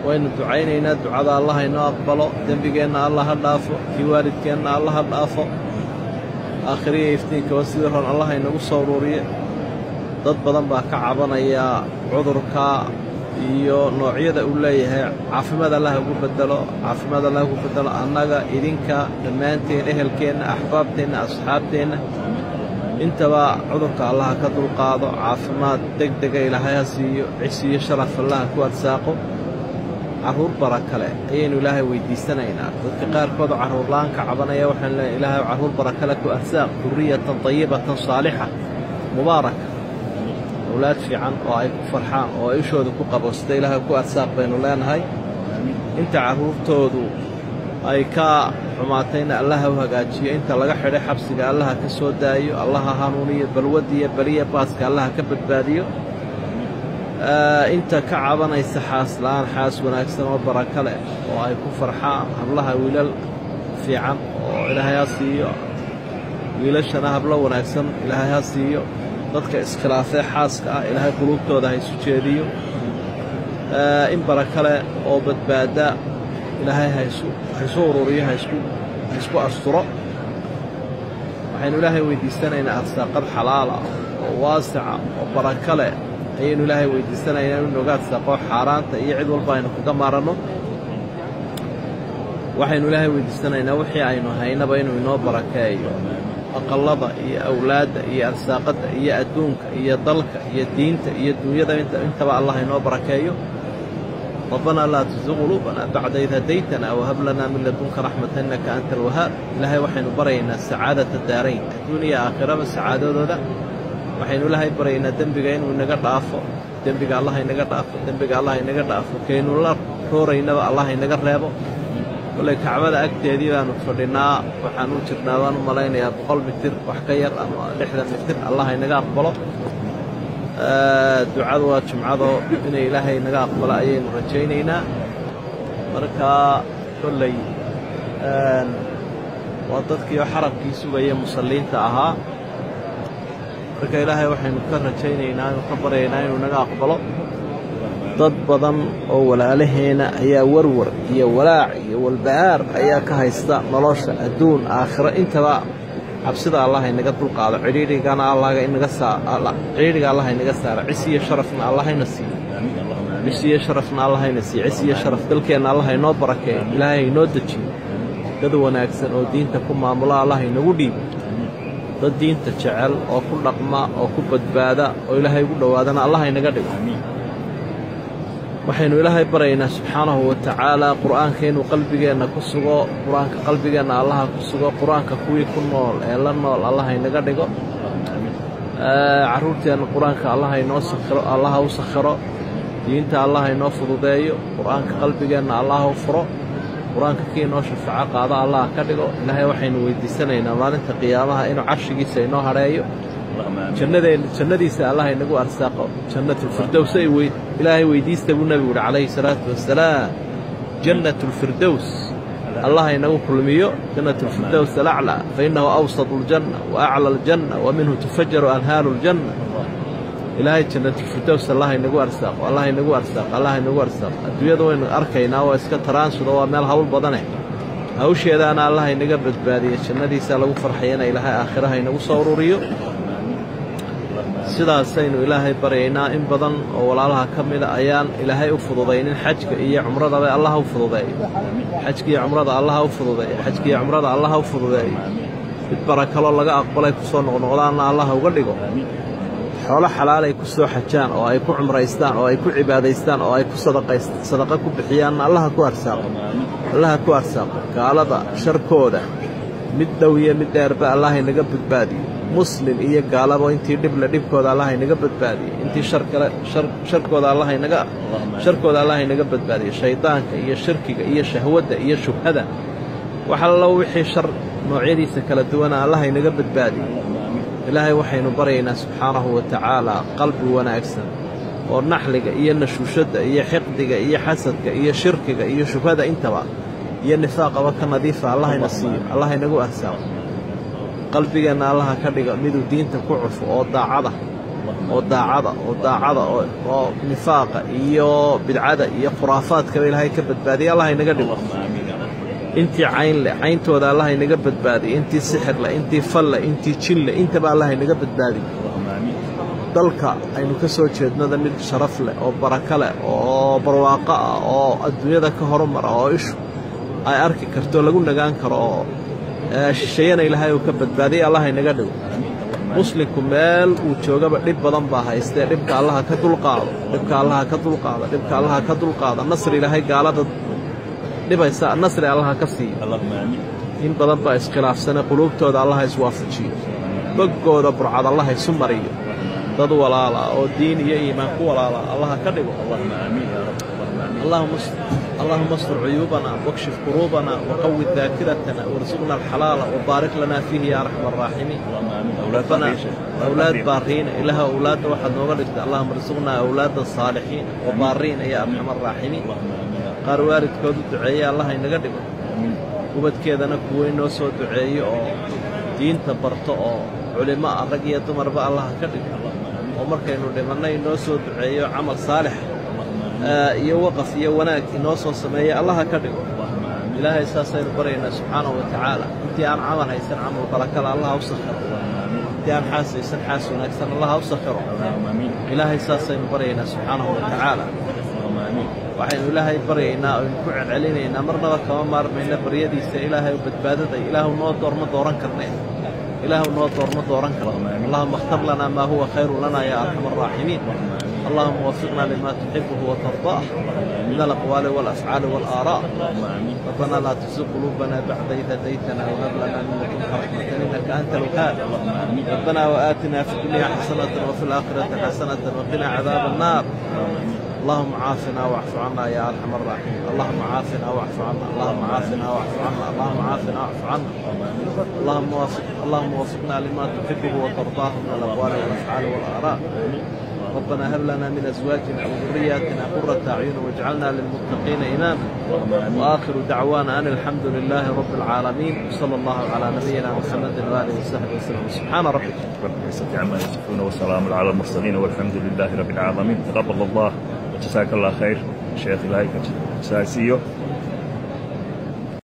وين دعينا دعاء الله إنه أقبله ذنبنا الله هدافه في والدكنا الله هدافه آخرية يفتيك وسيرهم الله إنه صورورية ضد بدن بكعبنا يا عذرك iyo noocyada uu leeyahay caafimaad Allah ugu bedelo annaga idinka dhammaanteen ehelkeena ahbaabteena asxaabteena intaba cudurka Allah ka dulqaado caafimaad degdeg ah Ilaahay siiyo cisiyo sharaf Allah ku arsaaqo caruur baraka leh ayaynu Ilaahay weydiisanaynaa dadka qaar kood caruur laan ka cabanaya waxaan leeyahay Ilaahay caruur baraka leh ku arsaaq durriyatan tayyibatan saalihah mubaarak أولاد في عن أو أي فرحان أو أي شو ذكوا قبوا استيلها كوا أرساق بين ولان هاي أنت عروف تودو أي كا حماتين الله وهجاتي أنت لقى حري حبس قال الله كسود دايو الله هانونية بالودية برية باس قال الله كبد باديو أنت كعبنا يستحاس لان حاس وناكسن وبركة له أو أي كوا فرحان الله ويل في عن إلى هياسيو ويلشنا هبلا وناكسن إلى هياسيو dadka iskhilaafay xaaska ah Ilaahay qulubtooda hay soo jeediyo in barakale oo badbaada Ilaahay hayso ururiyo hayso asturo waxaynu Ilaahay weydiisanaynaa arsaaqad xalaal ah oo waasica oo barakale ayaynu Ilaahay weydiisanaynaa inuu naga arsaaqo xaaraanta iyo cid walba aynu kaga maarano waxaynu Ilaahay weydiisanaynaa wixii aynu haynaba inuu inoo barakeeyo أقلضة هي أولاد هي أرساقة هي أدونك هي ضلك هي الدين هي الدنيا أنت بقى الله ينور بركايه ربنا لا تزغ قلوبنا بعد إذ هديتنا وهب لنا من لدنك رحمة إنك أنت الوهاب لها وحين برينا سعادة الدارين الدنيا آخرة بالسعادة ذا وحين لها برينا دنبقين ونقر عفو دنبق الله ينقر عفو دنبق الله ينقر عفو كينو الله رورينا الله ينقر رابو ولا كعبة أكتر دي لأنه فرنا وحنون شرنا وانو ملاينا يا بقلب متر وحكير أما لحظة متر الله ينقى أقبله دعاء وشمعه إن إلهي ينقى أقبله أيين ورجينينا مركا كلي وضدك يحرق كيسو أي مصلين تاها مركا إلهي وحين نكر رجينينا وخبرينا ونقى أقبله dad badan oo walaalaheena ayaa warwar iyo walaac iyo walbaar ayaa ka haysta nolosha adduun aakhira intaba xabsida Allah inaga dulqaado ciriirigana Allah inaga saaro ciriiriga Allah inaga saaro cisiyo sharafna Allah ina siiyo cisiyo sharafna Allah ina siiyo cisiyo sharaf dalkeena Allah inoo barakeeyo Ilaahay inoo dajiyo dad wanaagsan oo diinta ku maamula Allah inagu dhiibo dad diinta jecel oo ku dhaqma oo ku badbaada oo Ilaahay ugu dhawaadana Allah inaga dhigo waxaynu Ilaahay baraynaa subxaanahu wa ta'aala quraankeenu qalbigeena ku sugo quraanka qalbigeena Allah ku sugo quraanka kuwii ku nool ee la nool Allah inaga dhigo caruurteena quraanka Allah inoo sakhiro Allah u sakhiro diinta Allah inoo fududeeyo quraanka qalbigeena Allah u furo quraanka kiinoo shafaaco qaado Allah ka dhigo Ilaahay waxaynu weydiisanaynaa maalinta qiyaamaha inuu carshigiisa inoo hareeyo jannadiisa Allah inagu arsaaqo jannatul firdaws ay weyd إلهي ويديست أبو النبي عليه الصلاة والسلام جنة الفردوس الله ينوك الميو جنة الفردوس الأعلى فإنه أوسط الجنة وأعلى الجنة ومنه تفجر أنهار الجنة إلهي جنة الفردوس الله ينوك أرساق الله ينوك أرساق الله ينوك أرساق الدنيا دوين أركينا وإسكتران سدوا مال هول بضنه أوشي إذا أنا الله ينوك بدبادي جنة دي سالو فرحينا إلهي آخرها ينوك صوروريو sidaasaynu Ilaahay baraynaa in badan oo walaalaha kamida ayaan Ilaahay u fududeynin xajka iyo umrada Allah u fududeeyo xajka iyo umrada Allah u fududeeyo xajka iyo umrada Allah u fududeeyo barakalo laga aqbalay ku soo noqnoqdaan Allah uga dhigo xoolo xalaal ay ku soo xajaan oo ay ku umraystaan oo ay ku cibaadaystaan oo ay ku sadaqa ku bixiyaan Allah ku arsaaqo gaalada sharkooda mid dhow iyo mid dheerba Allah inaga badbaadiyo مسلم إيه قالوا أنتي دبل كذا الله ينقبض بادي أنتي شر كذا الله ينقبض بادي الشيطان إيه شرك إيه شهوة إيه شبهة وحلو وحي شر نوعيدي سكلتونا الله ينقبض بادي إلهي وحي نبرينا سبحانه وتعالى قلب ونأكسن ونحلق إيه نشوشد إيه حقدك إيه حسدك إيه شركك إيه شبهة أنت بقى إيه النفاق وكان نظيفة الله ينصير الله ينقو أرسام قلبنا الله كدغ ميدو دينتا كعف او داعده oo daacada oo nifaaqa iyo bidcada iyo khuraafaadka ilaahay ka badbaadiyo allah inaga dhigo intii cayn leh cayntooda allah inaga badbaadiyo intii sixir leh intii fal leh intii jin leh intaba allah inaga badbaadiyo dalka aynu ka soo jeednada mid sharaf leh oo barako leh oo barwaaqo ah oo adduunyada ka horumara oo ishu ay arki karto lagu nagaan karo oo shisheeyana ilaahay uu ka badbaadiyo allah inaga dhigo muslimku meel uu joogaba dhib badan baa haystee dhibka allaha ka dulqaado dhibka allaha ka dulqaado dhibka allaha ka dulqaado nasri ilaahay gaalada dhibaysa nasri allaha ka siiyo in badan baa iskhilaafsana quluubtooda allaha iswaafajiyo boggooda burcad allaha isu mariyo dad walaala oo diin iyo iimaan ku walaala allaha ka dhigo اللهم استر عيوبنا واكشف كروبنا وقوي ذاكرتنا وارزقنا الحلال وبارك لنا فيه يا ارحم الراحمين. ربنا اولاد بارين الها اولاد واحد نوغلد اللهم ارزقنا اولاد صالحين وبارين يا ارحم الراحمين. قار والدكود دعيه الله inaga dhigo ubadkeedana kuwa inoo soo duceeyo oo diinta barto oo culimo rag iyo dumarba allah ka dhigo oo markaynu dhimanay inoo soo duceeyo amal saalix iyo waqaf iyo wanaag inoo soo sameeyo allah ka dhigo ilaahay saasaynu barayna subxaanahu wa tacaala intii aan camal haysan camal barakada allah u sakhiro intii aan xaasaysan xaas wanaagsan allah u sakhiro ilaahay saasaynu barayna subxaanahu wa tacaala waxaynu ilaahay baryaynaa oo ku celcelinaynaa marnaba kama maarmayna baryadiisa ilaahay badbaadada ilaahu noo doorma dooran karnay ilaahu noo doorma dooran karno allahumma اختر لنا ما هو خير لنا يا ارحم الراحمين. اللهم وفقنا لما تحبه وترضاه من الأقوال والأفعال والآراء. ربنا لا تزغ قلوبنا بعد إذ هديتنا وهب لنا من لدنك رحمة إنك أنت الوهاب. ربنا وآتنا في الدنيا حسنة وفي الآخرة حسنة وقنا عذاب النار. اللهم عافنا واعف عنا يا أرحم الراحمين. اللهم عافنا واعف عنا اللهم عافنا واعف عنا اللهم عافنا واعف عنا. اللهم وفقنا لما تحبه وترضاه من الأقوال والأفعال والآراء. ربنا هب لنا من أزواجنا وذرياتنا قرة أعين واجعلنا للمتقين إماما. وآخر دعوانا أن الحمد لله رب العالمين وصلى الله على نبينا محمد وآله وصحبه وسلم. سبحان ربك رب العزة عما يصفون وسلام على المرسلين والحمد لله رب العالمين. تقبل الله وجزاك الله خير شيخ الهيكل ساسيو.